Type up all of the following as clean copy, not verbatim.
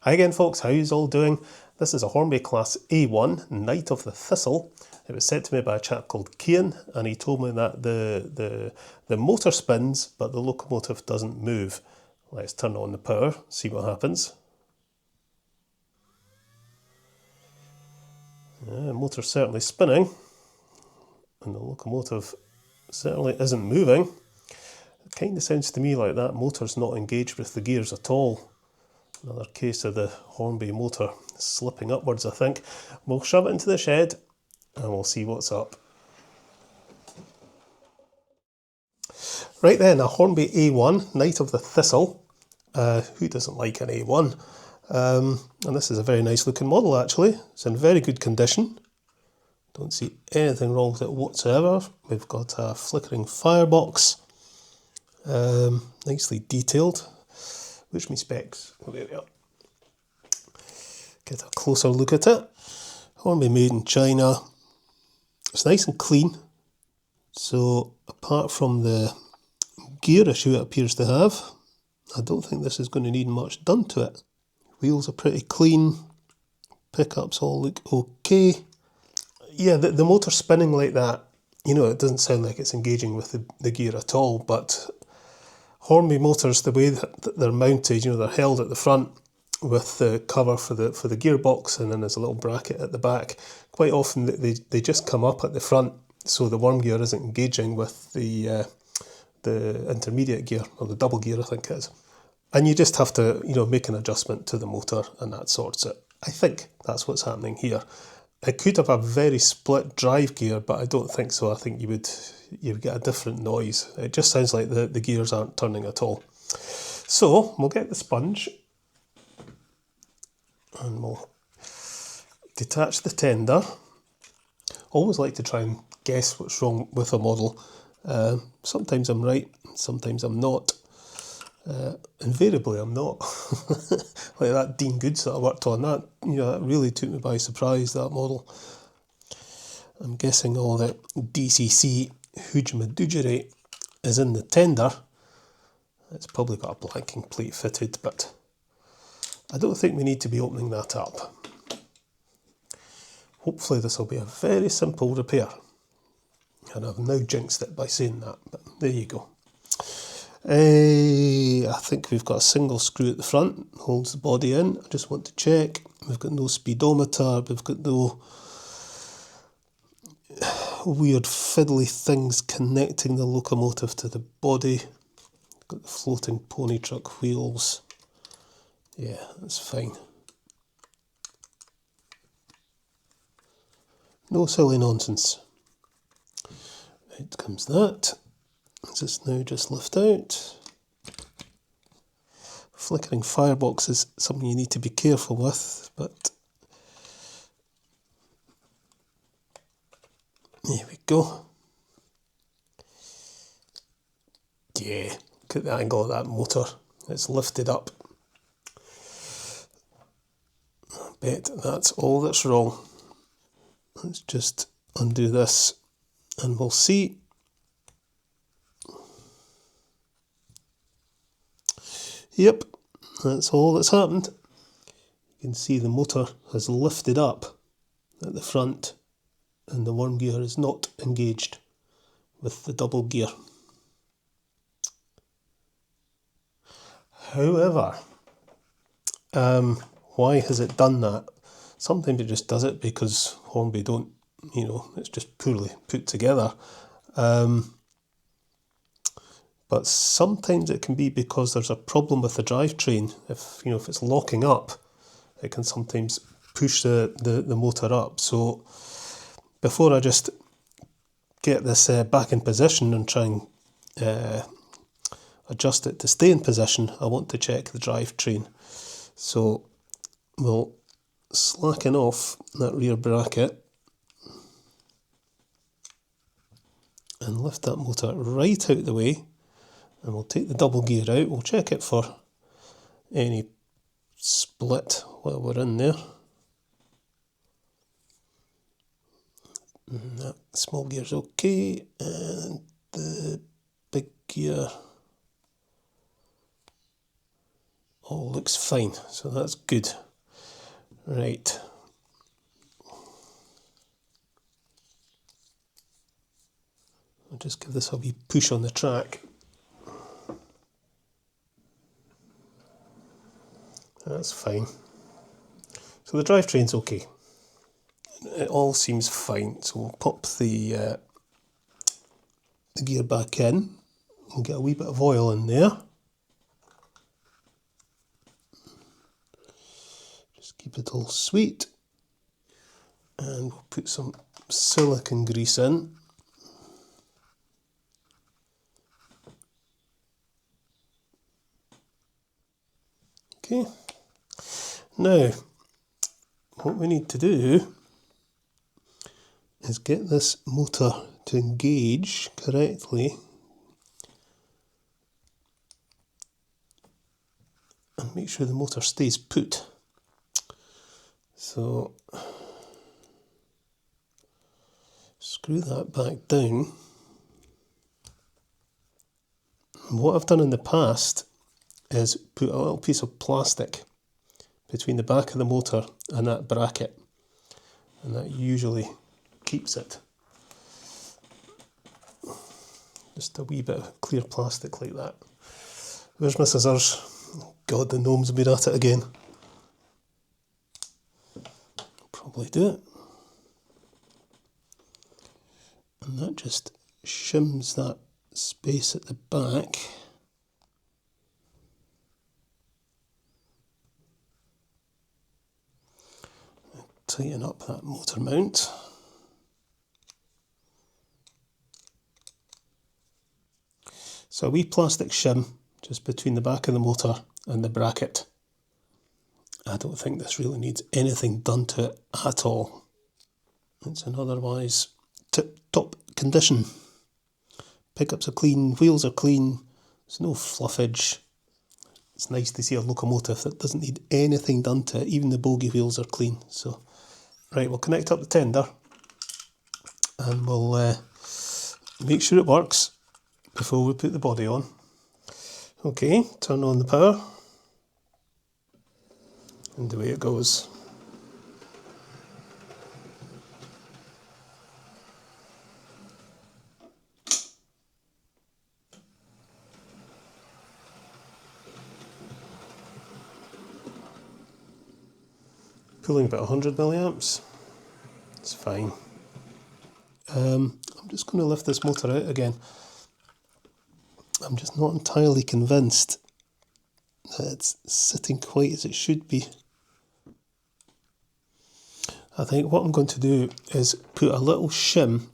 Hi again folks, how yous all doing? This is a Hornby class A1, Knight of the Thistle. It was sent to me by a chap called Kiean, and he told me that the motor spins but the locomotive doesn't move. Let's turn on the power, see what happens. The motor's certainly spinning, and the locomotive certainly isn't moving. It kind of sounds to me like that motor's not engaged with the gears at all. Another case of the Hornby motor slipping upwards, I think. We'll shove it into the shed and we'll see what's up. Right then, a Hornby A1, Knight of the Thistle. Who doesn't like an A1? And this is a very nice looking model actually. It's in very good condition. Don't see anything wrong with it whatsoever. We've got a flickering firebox. Nicely detailed. Which me specs? Oh, there we are. Get a closer look at it. Hornby made in China. It's nice and clean. So apart from the gear issue it appears to have, I don't think this is going to need much done to it. Wheels are pretty clean. Pickups all look okay. Yeah, the motor spinning like that, you know, it doesn't sound like it's engaging with the gear at all, but Hornby motors, the way that they're mounted, you know, they're held at the front with the cover for the gearbox, and then there's a little bracket at the back. Quite often they just come up at the front, so the worm gear isn't engaging with the intermediate gear, or the double gear I think it is. And you just have to, you know, make an adjustment to the motor and that sorts it. I think that's what's happening here. It could have a very split drive gear, but I don't think so. I think you'd get a different noise. It just sounds like the gears aren't turning at all. So we'll get the sponge and we'll detach the tender. Always like to try and guess what's wrong with a model. Sometimes I'm right, sometimes I'm not. Invariably I'm not. Like that Dean Goods that I worked on, that, you know, that really took me by surprise, that model. I'm guessing all the DCC hoojamadoogiery is in the tender. It's probably got a blanking plate fitted, but I don't think we need to be opening that up. Hopefully this will be a very simple repair. And I've now jinxed it by saying that, but there you go. I think we've got a single screw at the front, holds the body in. I just want to check. We've got no speedometer, we've got no weird fiddly things connecting the locomotive to the body. Got the floating pony truck wheels. Yeah, that's fine. No silly nonsense. Out comes that. Does this now just lift out? Flickering firebox is something you need to be careful with, but there we go. Yeah, look at the angle of that motor. It's lifted up. I bet that's all that's wrong. Let's just undo this and we'll see. Yep, that's all that's happened. You can see the motor has lifted up at the front and the worm gear is not engaged with the double gear. However, why has it done that? Sometimes it just does it because Hornby don't, you know, it's just poorly put together. But sometimes it can be because there's a problem with the drivetrain. If it's locking up, it can sometimes push the motor up. So before I just get this back in position and try and adjust it to stay in position, I want to check the drivetrain. So we'll slacken off that rear bracket and lift that motor right out the way. And we'll take the double gear out, we'll check it for any split while we're in there. And that small gear's okay, and the big gear all looks fine, so that's good. Right. I'll just give this a wee push on the track. That's fine. So the drivetrain's okay. It all seems fine. So we'll pop the gear back in. We'll get a wee bit of oil in there. Just keep it all sweet. And we'll put some silicone grease in. Okay. Now, what we need to do is get this motor to engage correctly and make sure the motor stays put. So, screw that back down. And what I've done in the past is put a little piece of plastic between the back of the motor and that bracket, and that usually keeps it. Just a wee bit of clear plastic like that. Where's my scissors? God, the gnomes have been at it again. Probably do it. And that just shims that space at the back. Tighten up that motor mount. So a wee plastic shim just between the back of the motor and the bracket. I don't think this really needs anything done to it at all. It's in otherwise tip-top condition. Pickups are clean, wheels are clean, there's no fluffage. It's nice to see a locomotive that doesn't need anything done to it, even the bogie wheels are clean. So, right, we'll connect up the tender and we'll make sure it works before we put the body on. Okay, turn on the power and away it goes. Pulling about 100 milliamps. It's fine. I'm just going to lift this motor out again. I'm just not entirely convinced that it's sitting quite as it should be. I think what I'm going to do is put a little shim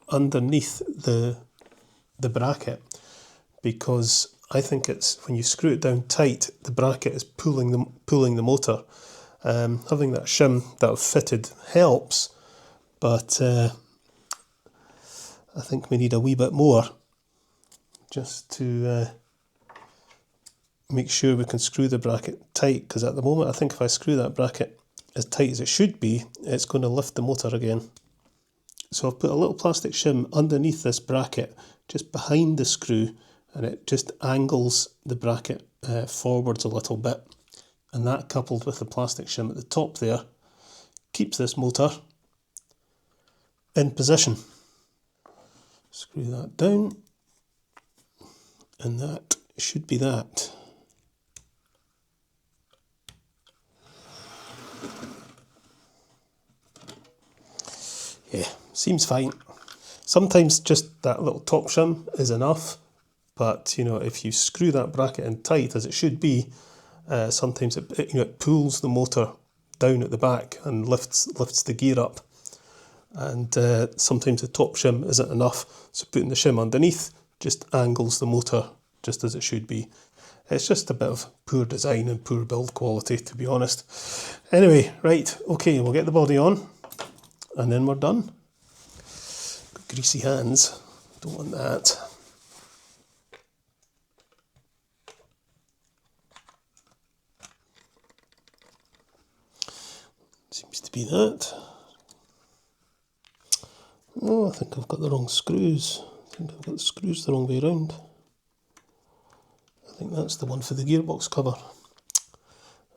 underneath the bracket, because I think it's when you screw it down tight, the bracket is pulling the motor. Having that shim that I've fitted helps, but I think we need a wee bit more just to make sure we can screw the bracket tight, because at the moment I think if I screw that bracket as tight as it should be, it's going to lift the motor again. So I've put a little plastic shim underneath this bracket just behind the screw, and it just angles the bracket forwards a little bit. And that, coupled with the plastic shim at the top there, keeps this motor in position. Screw that down, and that should be that. Yeah, seems fine. Sometimes just that little top shim is enough, but you know, if you screw that bracket in tight as it should be, sometimes it pulls the motor down at the back and lifts the gear up, and sometimes the top shim isn't enough, so putting the shim underneath just angles the motor just as it should be. It's just a bit of poor design and poor build quality, to be honest. Anyway, right, okay, we'll get the body on and then we're done. Got greasy hands, don't want that. Seems to be that. Oh, I think I've got the wrong screws. I think I've got the screws the wrong way around. I think that's the one for the gearbox cover.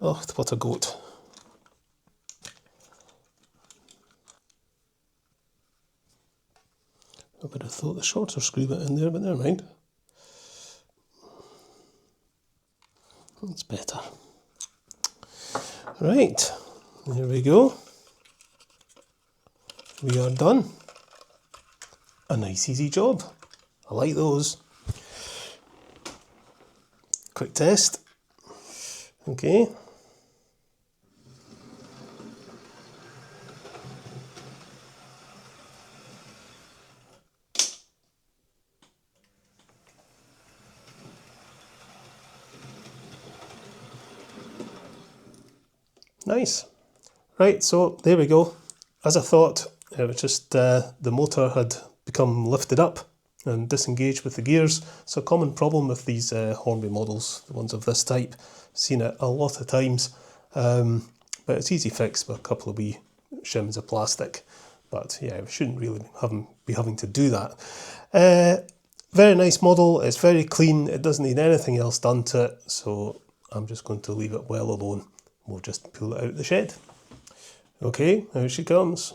Oh, what a goat. I would have thought the shorter screw bit in there, but never mind. That's better. Right, there we go. We are done. A nice easy job. I like those. Quick test. Okay. Nice. Right, so there we go. As I thought, it was just the motor had become lifted up and disengaged with the gears. It's a common problem with these Hornby models, the ones of this type. Seen it a lot of times, but it's easy fix with a couple of wee shims of plastic. But yeah, we shouldn't really be having to do that. Very nice model, it's very clean, it doesn't need anything else done to it, so I'm just going to leave it well alone. We'll just pull it out the shed. Okay, out she comes.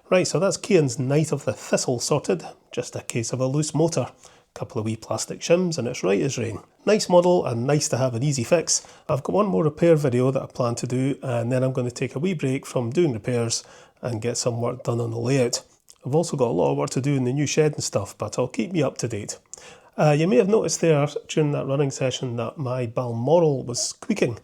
Right, so that's Kiean's Night of the Thistle sorted. Just a case of a loose motor. Couple of wee plastic shims and it's right as rain. Nice model and nice to have an easy fix. I've got one more repair video that I plan to do, and then I'm going to take a wee break from doing repairs and get some work done on the layout. I've also got a lot of work to do in the new shed and stuff, but I'll keep you up to date. You may have noticed there during that running session that my Balmoral was squeaking.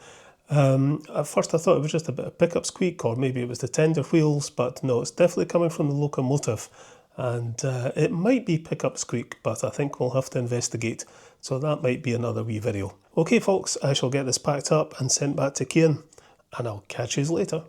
At first I thought it was just a bit of pickup squeak, or maybe it was the tender wheels, but no, it's definitely coming from the locomotive. And it might be pickup squeak, but I think we'll have to investigate. So that might be another wee video. Okay folks, I shall get this packed up and sent back to Kiean, and I'll catch you later.